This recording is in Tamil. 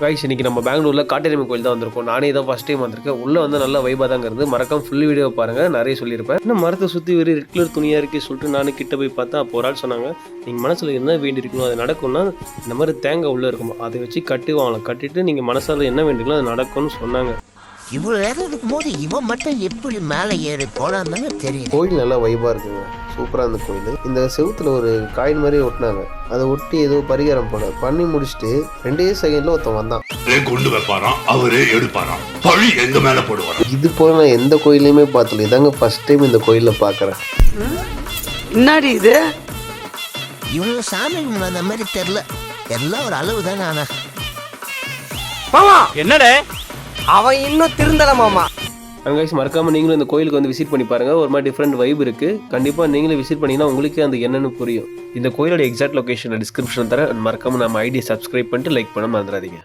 கைஸ் இன்னைக்கு நம்ம பெங்களூரில் காட்டெருமை கோயில் தான் வந்திருக்கோம். நானே தான் ஃபஸ்ட் டைம் வந்திருக்கேன். உள்ளே வந்து நல்ல வைபாக தாங்க இருந்து. மறக்காம ஃபுல் வீடியோ பாருங்கள், நிறைய சொல்லியிருப்பேன். இன்னும் மரத்தை சுற்றி வெறும் ரெட் கலர் துணியாக இருக்கே சொல்லிட்டு நானும் கிட்ட போய் பார்த்தா அப்போ ஒரு ஆள் சொன்னாங்க, நீங்கள் மனசில் என்ன வேண்டி இருக்கணும் அது நடக்கும்னா இந்த மாதிரி தேங்காய் உள்ளே இருக்குமா, அதை வச்சு கட்டுவாங்களாம். கட்டிட்டு நீங்கள் மனசால் என்ன வேண்டிங்களோ அது நடக்கும்னு சொன்னாங்க. இவ்வளோ நேரம் இருக்கும்போது இவன் மட்டும் எப்படி மேலே ஏறி போனான்னு தெரியும். கோயில் நல்லா வைபாக இருக்குங்க, சூப்பராக இருந்த கோயில். இந்த செவுத்துல ஒரு காயின் மாதிரி ஒட்டினாங்க, அதை ஒட்டி ஏதோ பரிகாரம் பண்ணி முடிச்சுட்டு 2 செகண்ட்ல ஒருத்தன் வந்தான். கொண்டு வைப்பாராம், அவரே எடுப்பாராம், பழி எங்க மேல போடுவாராம். இது போல நான் எந்த கோயிலையுமே பார்த்தல, இதாங்க ஃபர்ஸ்ட் டைம் இந்த கோயிலில் பார்க்குறேன். என்னடி இது? இவ்வளோ சாமி அந்த மாதிரி தெரில, எல்லாம் ஒரு அளவு தானே. ஆனா மாமா என்னடே அவன் இன்னும் திருந்தல மாமா. கைஸ் மறக்காம நீங்களும் இந்த கோயிலுக்கு வந்து விசிட் பண்ணி பாருங்க. ஒரு மாதிரி டிஃப்ரெண்ட் வைப் இருக்கு. கண்டிப்பா நீங்களும் விசிட் பண்ணீங்கன்னா உங்களுக்கே அந்த என்னன்னு புரியும். இந்த கோயிலோட எக்ஸாக்ட் லொகேஷன் டிஸ்கிரிப்ஷன் தர. மறக்காம நம்ம ஐடியை சப்ஸ்கிரைப் பண்ணிட்டு லைக் பண்ண மறந்துடாதீங்க.